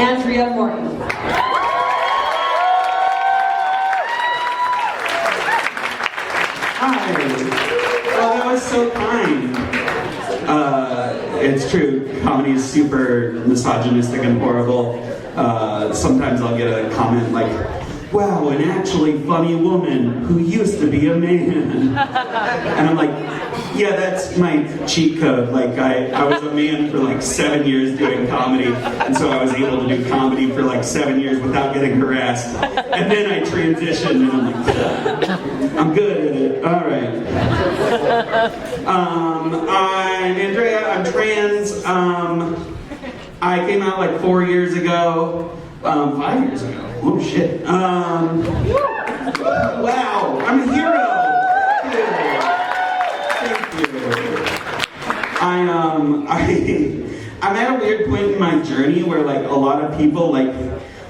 Andrea Morton. Hi. Well, that was so kind. It's true, comedy is super misogynistic and horrible. Sometimes I'll get a comment like, wow, an actually funny woman who used to be a man. And I'm like, yeah, that's my cheat code. Like, I was a man for like 7 years doing comedy, and so I was able to do comedy for like 7 years without getting harassed. And then I transitioned, and I'm like, I'm good at it. All right. I'm Andrea. I'm trans. I came out like 4 years ago. 5 years ago. Oh shit. Wow. I'm a hero. Thank you. I'm at a weird point in my journey where like a lot of people, like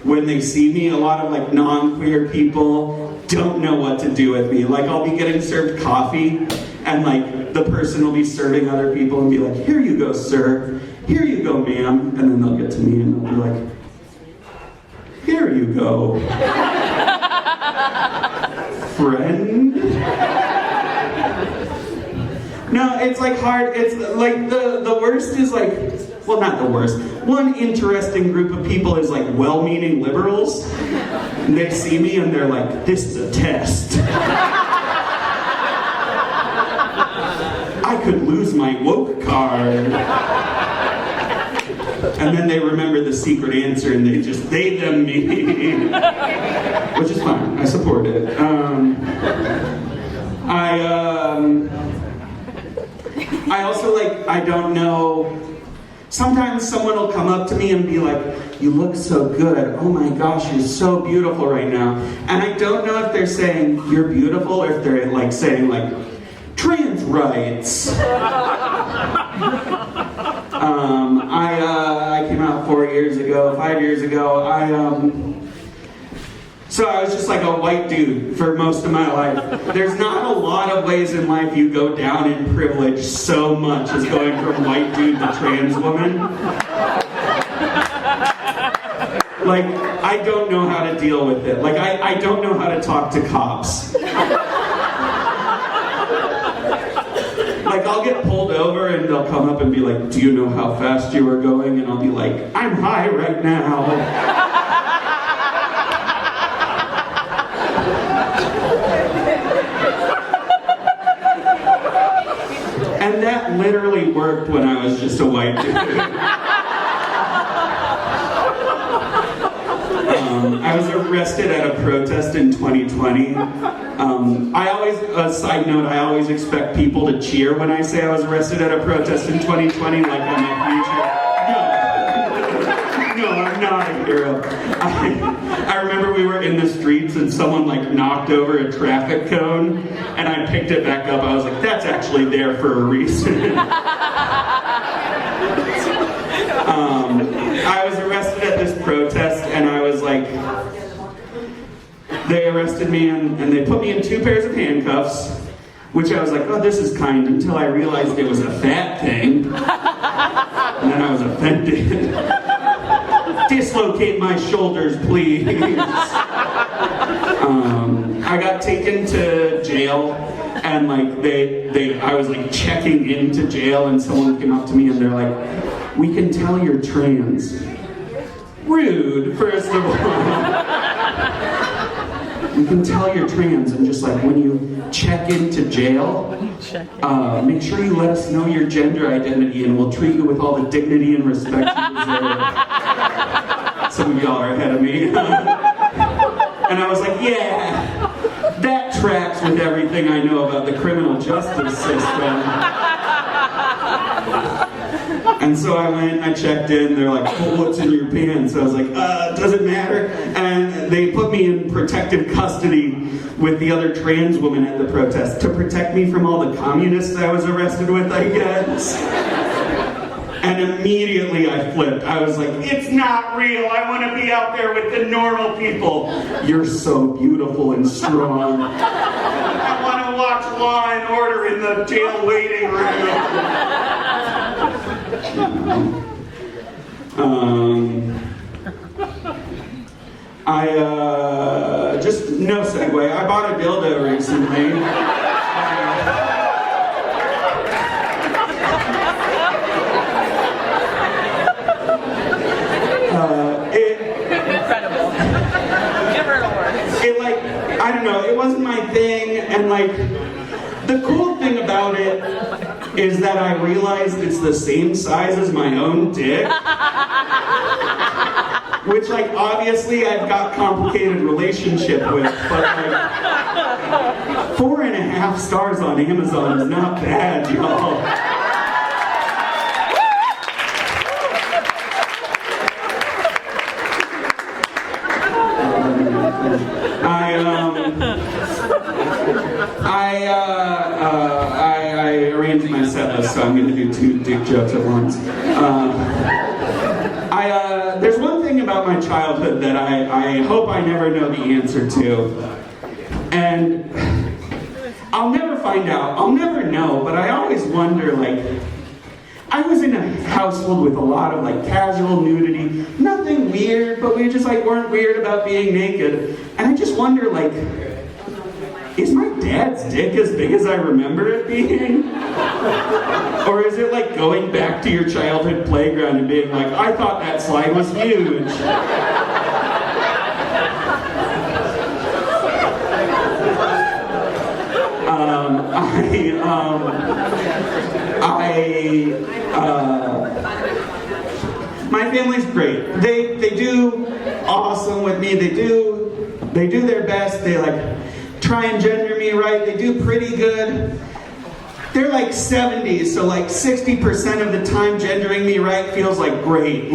when they see me, a lot of like non-queer people don't know what to do with me. Like I'll be getting served coffee and like the person will be serving other people and be like, here you go, sir. Here you go, ma'am. And then they'll get to me and they'll be like, here you go. Friend? No, it's like hard. It's like the worst is like, well, not the worst. One interesting group of people is like well-meaning liberals. And they see me and they're like, this is a test. I could lose my woke card. And then they remember the secret answer and they just them me. Which is fine. I support it. I also like, I don't know, sometimes someone will come up to me and be like, you look so good. Oh my gosh, you're so beautiful right now. And I don't know if they're saying you're beautiful or if they're like saying like, trans rights. I came out 5 years ago. So I was just like a white dude for most of my life. There's not a lot of ways in life you go down in privilege so much as going from white dude to trans woman. Like, I don't know how to deal with it. Like, I don't know how to talk to cops. Like, I'll get pulled over and they'll come up and be like, do you know how fast you were going? And I'll be like, I'm high right now. And that literally worked when I was just a white dude. I was arrested at a protest in 2020. I always, side note, I always expect people to cheer when I say I was arrested at a protest in 2020, like I'm a future. No, I'm not a hero. I remember we were in the streets and someone like knocked over a traffic cone and I picked it back up. I was like, that's actually there for a reason. I was arrested at this protest and I was like, they arrested me and they put me in 2 pairs of handcuffs, which I was like, oh, this is kind, until I realized it was a fat thing. And then I was offended. Dislocate my shoulders, please. I got taken to jail and like I was like checking into jail and someone came up to me and they're like, we can tell you're trans. Rude, first of all. We can tell you're trans, and just like when you check into jail, make sure you let us know your gender identity and we'll treat you with all the dignity and respect you deserve. Some of y'all are ahead of me. And I was like, yeah, that tracks with everything I know about the criminal justice system. And so I went, I checked in, they're like, oh, what's in your pants? I was like, doesn't matter. And they put me in protective custody with the other trans women at the protest to protect me from all the communists I was arrested with, I guess. And immediately I flipped. I was like, it's not real. I want to be out there with the normal people. You're so beautiful and strong. I want to watch Law and Order in the jail waiting room. Just no segue. I bought a dildo recently. Incredible. Give her an award. I don't know, it wasn't my thing, and the cool thing about it is that I realized it's the same size as my own dick. Which, obviously I've got complicated relationship with, but 4.5 stars on Amazon is not bad, y'all. I arranged my set list, so I'm going to do 2 dick jokes at once. There's one thing about my childhood that I hope I never know the answer to. And I'll never find out. I'll never know, but I always wonder, I was in a household with a lot of casual nudity. Nothing weird, but we just weren't weird about being naked. And I just wonder, is my dad's dick as big as I remember it being? Or is it going back to your childhood playground and being I thought that slide was huge? My family's great. They do awesome with me. They do their best. They try and gender me right. They do pretty good. They're 70s, so 60% of the time gendering me right feels great.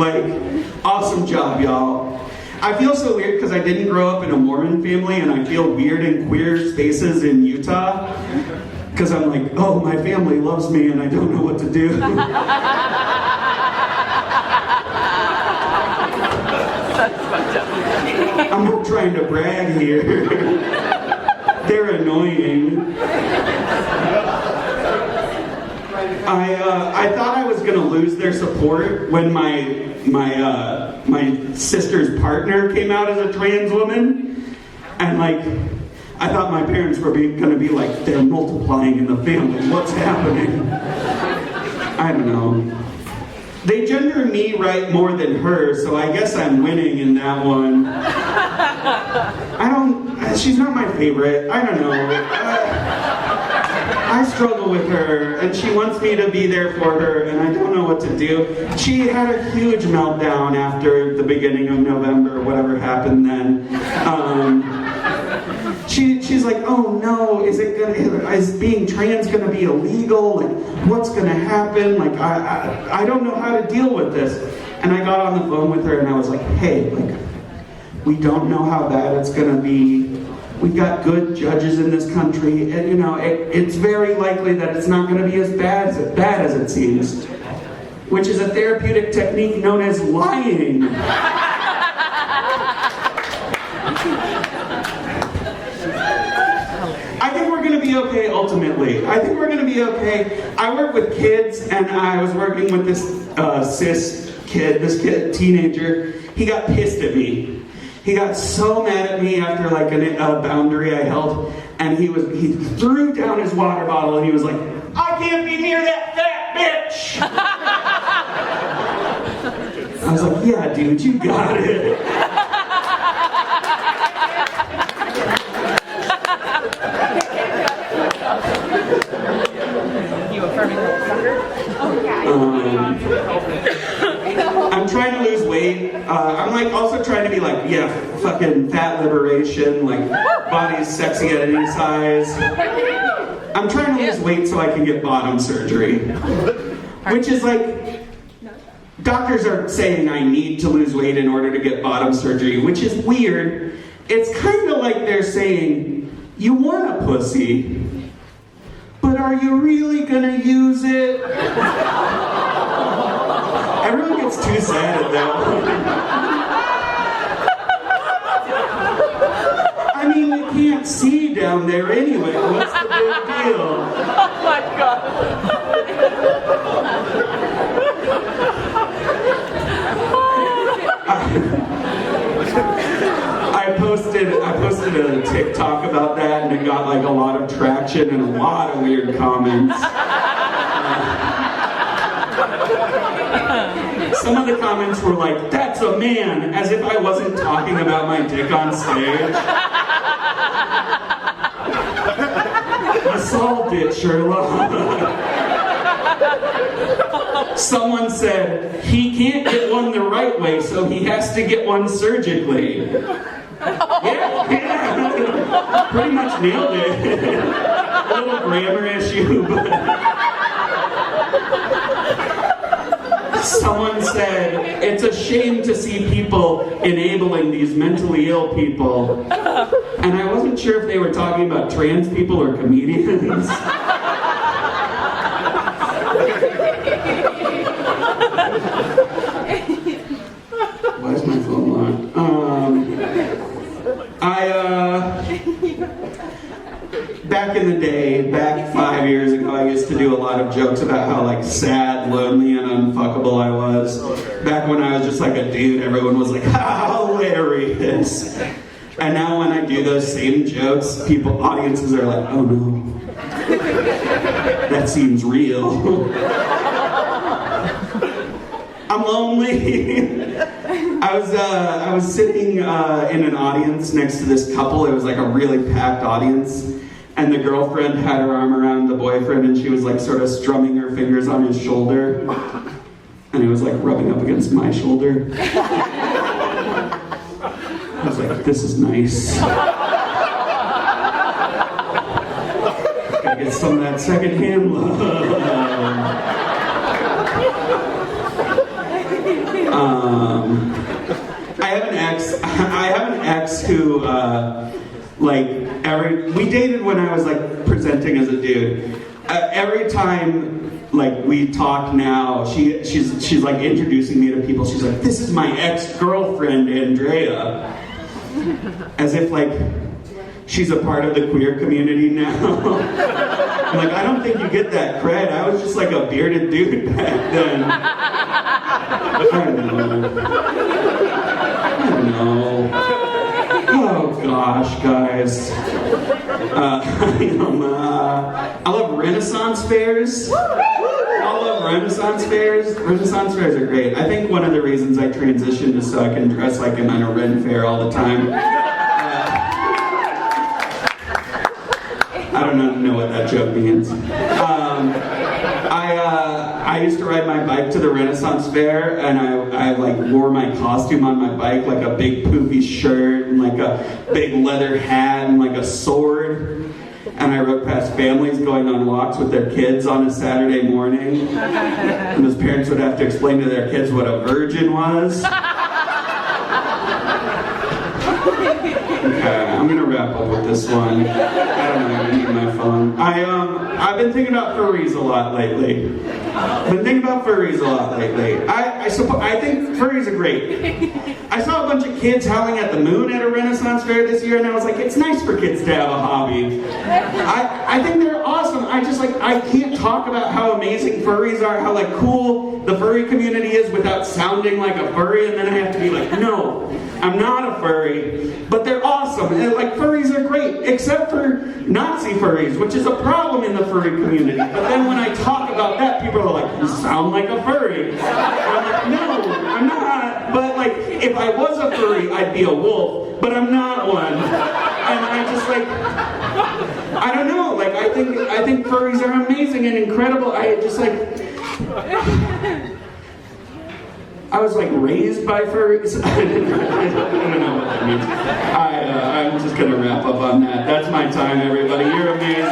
Awesome job, y'all. I feel so weird because I didn't grow up in a Mormon family, and I feel weird in queer spaces in Utah. Because I'm oh, my family loves me and I don't know what to do. I'm not trying to brag here. They're annoying. I thought I was gonna lose their support when my sister's partner came out as a trans woman, and I thought my parents were gonna be they're multiplying in the family. What's happening? I don't know. They gender me right more than her, so I guess I'm winning in that one. She's not my favorite. I don't know. I struggle with her, and she wants me to be there for her, and I don't know what to do. She had a huge meltdown after the beginning of November, whatever happened then. She's oh no, is being trans gonna be illegal? What's gonna happen? I don't know how to deal with this. And I got on the phone with her and I was hey, we don't know how bad it's gonna be. We've got good judges in this country, and it's very likely that it's not gonna be as bad as it seems. Which is a therapeutic technique known as lying. I think we're going to be okay ultimately. I think we're going to be okay. I work with kids, and I was working with this teenager. He got pissed at me. He got so mad at me after a boundary I held, and he threw down his water bottle, and he was I can't be near that fat bitch! I was yeah, dude, you got it. You affirming the sucker? I'm trying to lose weight. I'm also trying to be fucking fat liberation, body's sexy at any size. I'm trying to lose weight so I can get bottom surgery. Which is doctors are saying I need to lose weight in order to get bottom surgery, which is weird. It's kind of they're saying, you want a pussy, but are you really gonna use it? Everyone gets too sad at that one. I mean, you can't see down there anyway. What's the big deal? Oh my god. posted a TikTok about that, and it got like a lot of traction and a lot of weird comments. Some of the comments were like, "That's a man," as if I wasn't talking about my dick on stage. I solved it, Sherlock. Someone said, "He can't get one the right way, so he has to get one surgically." Yeah. Pretty much nailed it. A little grammar issue, but... Someone said, "It's a shame to see people enabling these mentally ill people." And I wasn't sure if they were talking about trans people or comedians. Why is my phone locked? Back in the day, back 5 years ago, I used to do a lot of jokes about how like sad, lonely, and unfuckable I was. Back when I was just like a dude, everyone was like, "Ha, hilarious." And now when I do those same jokes, audiences are like, "Oh no, that seems real." I'm lonely. I was sitting in an audience next to this couple. It was like a really packed audience. And the girlfriend had her arm around the boyfriend, and she was like sort of strumming her fingers on his shoulder. And it was like rubbing up against my shoulder. I was like, "This is nice." Gotta get some of that secondhand love. I have an ex who, we dated when I was like presenting as a dude. Every time like we talk now, she's like introducing me to people. She's like, "This is my ex-girlfriend, Andrea," as if like she's a part of the queer community now. I'm like, I don't think you get that cred. I was just like a bearded dude back then. I don't know. Oh gosh, guys. I love Renaissance fairs. I love Renaissance fairs. Renaissance fairs are great. I think one of the reasons I transitioned is so I can dress like I'm at a Ren fair all the time. I don't know what that joke means. I used to ride my bike to the Renaissance fair, and I like wore my costume on my bike, like a big poofy shirt and like a big leather hat and like a sword. And I rode past families going on walks with their kids on a Saturday morning. And those parents would have to explain to their kids what a virgin was. Okay, I'm gonna wrap up with this one. I don't know, I need my phone. I've been thinking about furries a lot lately. I think furries are great. I saw a bunch of kids howling at the moon at a Renaissance fair this year, and I was like, it's nice for kids to have a hobby. I think they're awesome. I can't talk about how amazing furries are, how like cool the furry community is without sounding like a furry, and then I have to be like, no, I'm not a furry, but they're awesome. And like furries are great, except for Nazi furries, which is a problem in the furry community. But then when I talk about that, people are like, you sound like a furry. And I'm like, no, I'm not. But like, if I was a furry, I'd be a wolf, but I'm not one. And I just like, I don't know, like I think furries are amazing and incredible. I was like raised by furries. I don't know what that means. I'm just gonna wrap up on that. That's my time, everybody. You're amazing.